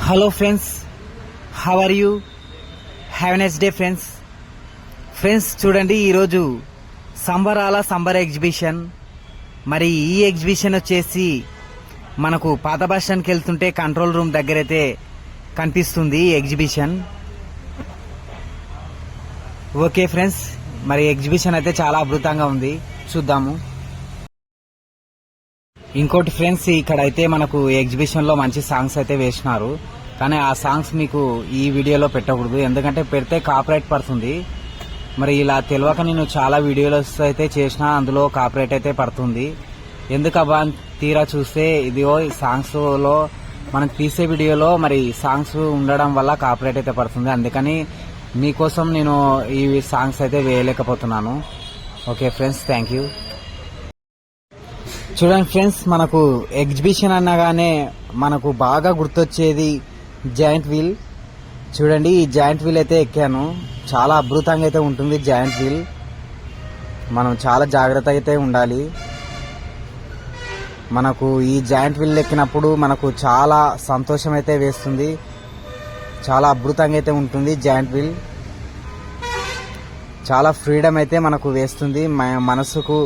Hello friends, how are you? Have a nice day friends. చూడండి, ఈరోజు సంబర్ exhibition. మరి ఈ ఎగ్జిబిషన్ వచ్చేసి మనకు పాత బస్ స్టాండ్కి వెళ్తుంటే కంట్రోల్ రూమ్ దగ్గర అయితే కనిపిస్తుంది ఈ ఎగ్జిబిషన్. ఓకే ఫ్రెండ్స్, మరి ఎగ్జిబిషన్ అయితే చాలా అద్భుతంగా ఉంది, చూద్దాము. ఇంకోటి ఫ్రెండ్స్, ఇక్కడ అయితే మనకు ఎగ్జిబిషన్ లో మంచి సాంగ్స్ అయితే వేసినారు, కానీ ఆ సాంగ్స్ మీకు ఈ వీడియోలో పెట్టకూడదు, ఎందుకంటే పెడితే కాపీరైట్ పడుతుంది. మరి ఇలా తెలియక నేను చాలా వీడియోస్ అయితే చేసిన, అందులో కాపీరైట్ అయితే పడుతుంది. ఎందుకబ్బా తీరా చూస్తే ఇదిగో సాంగ్స్ లో మనం తీసే వీడియోలో మరి సాంగ్స్ ఉండడం వల్ల కాపీరైట్ అయితే పడుతుంది. అందుకని మీకోసం నేను ఈ సాంగ్స్ అయితే వేయలేకపోతున్నాను. Okay friends, thank you. చూడండి ఫ్రెండ్స్, మనకు ఎగ్జిబిషన్ అనగానే మనకు బాగా గుర్తొచ్చేది జాయింట్ వీల్. చూడండి, ఈ జాయింట్ వీల్ అయితే ఎక్కాను, చాలా అద్భుతంగా అయితే ఉంటుంది జాయింట్ వీల్. మనం చాలా జాగ్రత్త అయితే ఉండాలి. మనకు ఈ జాయింట్ వీల్ ఎక్కినప్పుడు మనకు చాలా సంతోషం అయితే వేస్తుంది, చాలా అద్భుతంగా అయితే ఉంటుంది జాయింట్ వీల్. చాలా ఫ్రీడమ్ అయితే మనకు వేస్తుంది మనసుకు,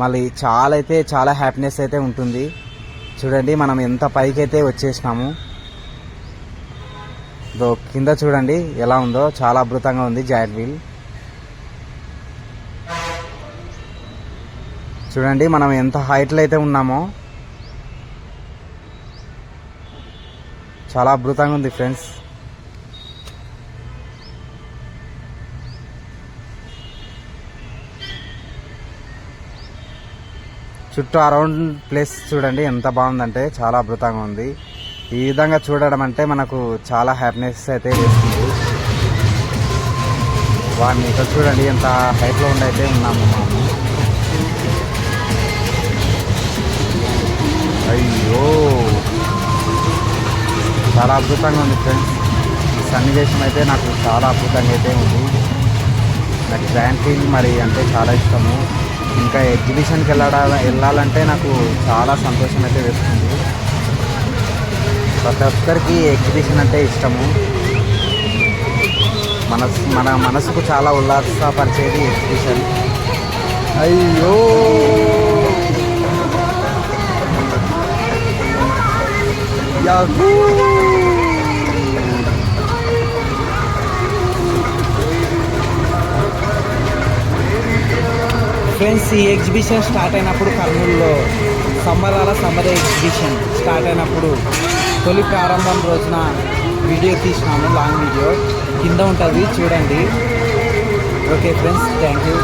మళ్ళీ చాలా హ్యాపీనెస్ అయితే ఉంటుంది. చూడండి, మనం ఎంత పైకి అయితే వచ్చేసినాము. కింద చూడండి ఎలా ఉందో, చాలా అద్భుతంగా ఉంది జాయింట్ వీల్. చూడండి మనం ఎంత హైట్లో అయితే ఉన్నామో, చాలా అద్భుతంగా ఉంది ఫ్రెండ్స్. చుట్టూ అరౌండ్ ప్లేస్ చూడండి ఎంత బాగుందంటే, చాలా అద్భుతంగా ఉంది. ఈ విధంగా చూడడం అంటే మనకు చాలా హ్యాపీనెస్ అయితే వేస్తుంది. వాడిని ఇక్కడ చూడండి ఎంత హైట్లో ఉండైతే ఉన్నాము మనము. అయ్యో, చాలా అద్భుతంగా ఉంది ఫ్రెండ్స్. ఈ సన్నివేశం అయితే నాకు చాలా అద్భుతంగా అయితే ఉంది. నాకు జాయింట్ వీల్ మరి అంటే చాలా ఇష్టము. ఇంకా ఎగ్జిబిషన్కి వెళ్ళాలంటే నాకు చాలా సంతోషం అయితే వేస్తుంది. ప్రతి ఒక్కరికి ఎగ్జిబిషన్ అంటే ఇష్టము. మన మనసుకు చాలా ఉల్లాసపరిచేది ఎగ్జిబిషన్. అయ్యో, యాహూ. ఫ్రెండ్స్, ఈ ఎగ్జిబిషన్ స్టార్ట్ అయినప్పుడు కర్నూలులో సమ్మర్ ఎగ్జిబిషన్ స్టార్ట్ అయినప్పుడు తొలి ప్రారంభం రోజున వీడియో తీసినాము, లాంగ్ వీడియో కింద ఉంటుంది చూడండి. Okay friends, thank you.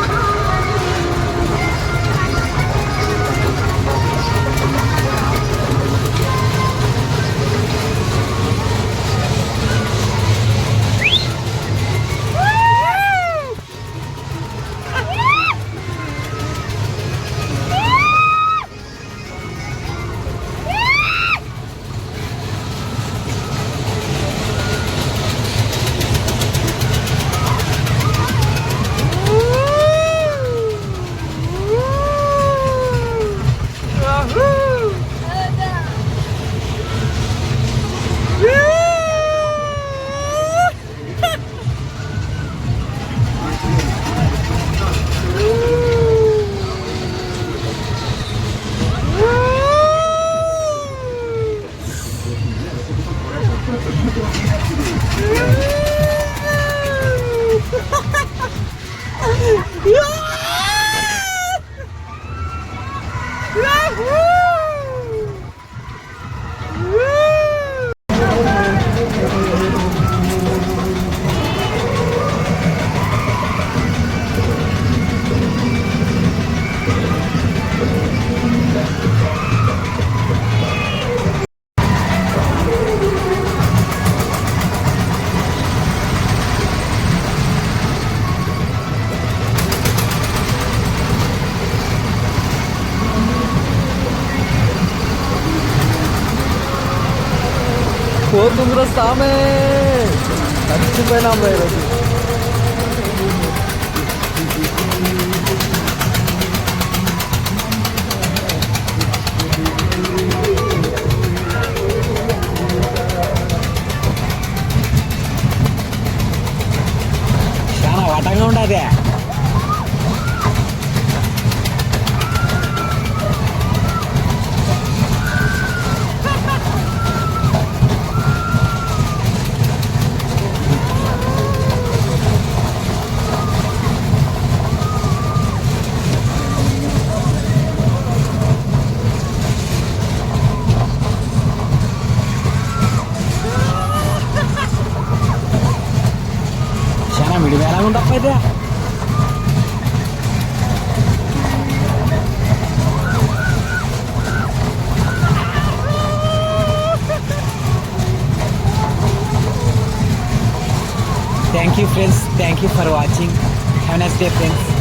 పోతుందిరా సామే, చచ్చిపోయినాం ఈరోజు. ఉండకపోతే thank you friends, thank you for watching. Have nice day friends.